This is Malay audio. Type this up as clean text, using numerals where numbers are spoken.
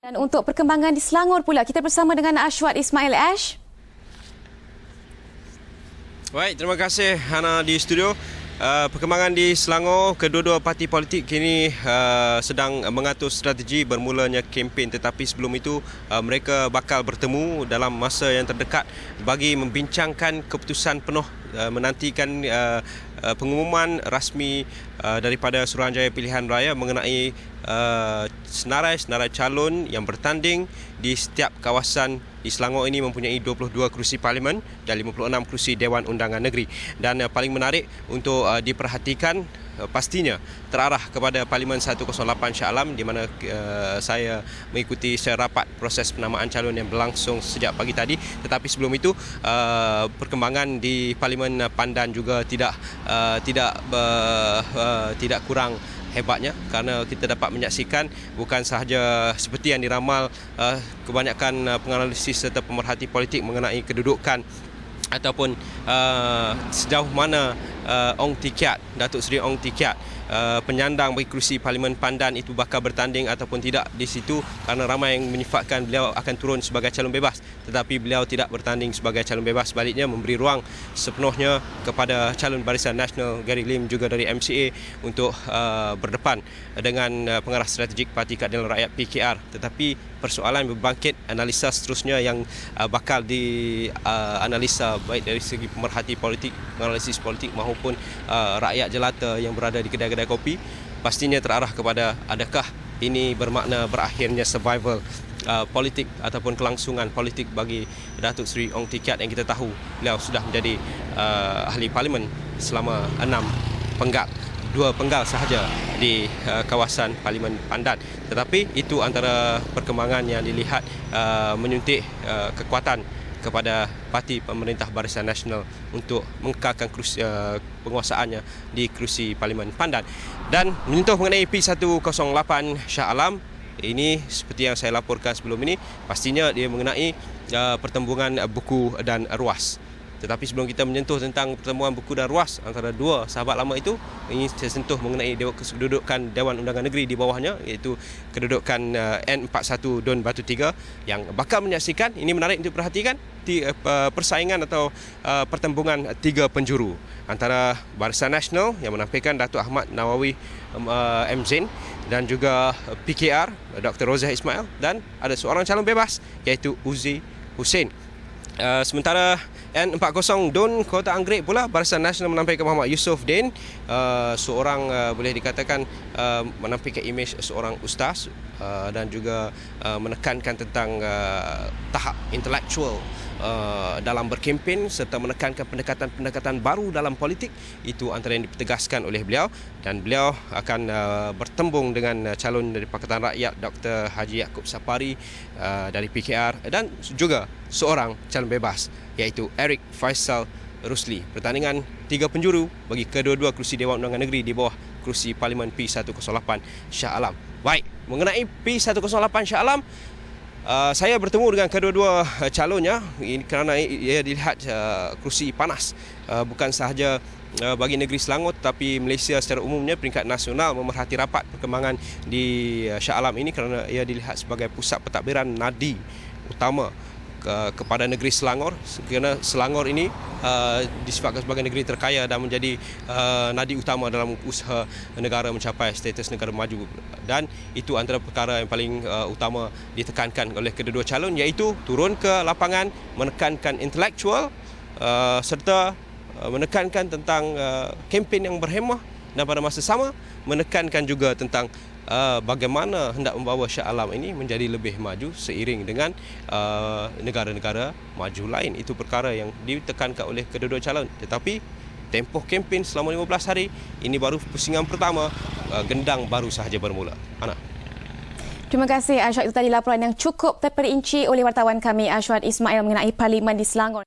Dan untuk perkembangan di Selangor pula, kita bersama dengan Ashwat Ismail. Ash. Baik, terima kasih Hana di studio. Perkembangan di Selangor, kedua-dua parti politik kini sedang mengatur strategi bermulanya kempen, tetapi sebelum itu mereka bakal bertemu dalam masa yang terdekat bagi membincangkan keputusan penuh menantikan pengumuman rasmi daripada Suruhanjaya Pilihan Raya mengenai senarai-senarai calon yang bertanding di setiap kawasan di Selangor ini mempunyai 22 kerusi parlimen dan 56 kerusi Dewan Undangan Negeri. Dan paling menarik untuk diperhatikan pastinya terarah kepada Parlimen 108 Shah Alam, di mana saya mengikuti secara rapat proses penamaan calon yang berlangsung sejak pagi tadi. Tetapi sebelum itu perkembangan di Parlimen Pandan juga tidak kurang hebatnya, kerana kita dapat menyaksikan bukan sahaja seperti yang diramal kebanyakan penganalisis serta pemerhati politik mengenai kedudukan ataupun sejauh mana Datuk Seri Ong Tee Kiat, penyandang bagi kerusi Parlimen Pandan itu bakal bertanding ataupun tidak di situ, kerana ramai yang menyifatkan beliau akan turun sebagai calon bebas, tetapi beliau tidak bertanding sebagai calon bebas, sebaliknya memberi ruang sepenuhnya kepada calon Barisan Nasional Gary Lim juga dari MCA untuk berdepan dengan pengarah strategik Parti Keadilan Rakyat PKR. Tetapi persoalan berbangkit, analisa seterusnya yang bakal dianalisa baik dari segi pemerhati politik, analisis politik maupun rakyat jelata yang berada di kedai-kedai kopi, pastinya terarah kepada adakah ini bermakna berakhirnya survival politik ataupun kelangsungan politik bagi Datuk Seri Ong Tee Kiat yang kita tahu beliau sudah menjadi ahli parlimen selama 6 penggal. 2 penggal sahaja di kawasan Parlimen Pandan. Tetapi itu antara perkembangan yang dilihat menyuntik kekuatan kepada parti pemerintah Barisan Nasional untuk mengekalkan penguasaannya di kerusi Parlimen Pandan. Dan menyentuh mengenai P108 Shah Alam, ini seperti yang saya laporkan sebelum ini, pastinya dia mengenai pertembungan buku dan ruas. Tetapi sebelum kita menyentuh tentang pertemuan buku dan ruas antara dua sahabat lama itu, ini saya sentuh mengenai kedudukan Dewan Undangan Negeri di bawahnya, iaitu kedudukan N41 Dun Batu 3 yang bakal menyaksikan, ini menarik untuk diperhatikan, persaingan atau pertembungan 3 penjuru antara Barisan Nasional yang menampilkan Datuk Ahmad Nawawi M. Zain dan juga PKR Dr. Rozah Ismail, dan ada seorang calon bebas iaitu Uzi Hussein. Sementara N40 Dun Kota Anggerik pula, Barisan Nasional menampilkan Muhammad Yusof Din, seorang boleh dikatakan menampilkan imej seorang ustaz dan juga menekankan tentang tahap intelektual dalam berkempen serta menekankan pendekatan baru dalam politik. Itu antara yang dipertegaskan oleh beliau, dan beliau akan bertembung dengan calon dari Pakatan Rakyat Dr. Haji Yaakob Sapari dari PKR, dan juga seorang calon bebas iaitu Eric Faisal Rusli. Pertandingan 3 penjuru bagi kedua-dua kerusi Dewan Undangan Negeri di bawah kerusi Parlimen P108 Shah Alam. Baik, mengenai P108 Shah Alam, saya bertemu dengan kedua-dua calonnya kerana ia dilihat kerusi panas, bukan sahaja bagi negeri Selangor tetapi Malaysia secara umumnya. Peringkat nasional memerhati rapat perkembangan di Shah Alam ini kerana ia dilihat sebagai pusat pentadbiran nadi utama kepada negeri Selangor, kerana Selangor ini disifatkan sebagai negeri terkaya dan menjadi nadi utama dalam usaha negara mencapai status negara maju. Dan itu antara perkara yang paling utama ditekankan oleh kedua-dua calon, iaitu turun ke lapangan, menekankan intelektual serta menekankan tentang kempen yang berhemah, dan pada masa sama menekankan juga tentang bagaimana hendak membawa Shah Alam ini menjadi lebih maju seiring dengan negara-negara maju lain. Itu perkara yang ditekankan oleh kedua-dua calon. Tetapi tempoh kempen selama 15 hari ini baru pusingan pertama, gendang baru sahaja bermula. Ana. Terima kasih Ashwat. Itu tadi laporan yang cukup terperinci oleh wartawan kami Ashwat Ismail mengenai Parlimen di Selangor.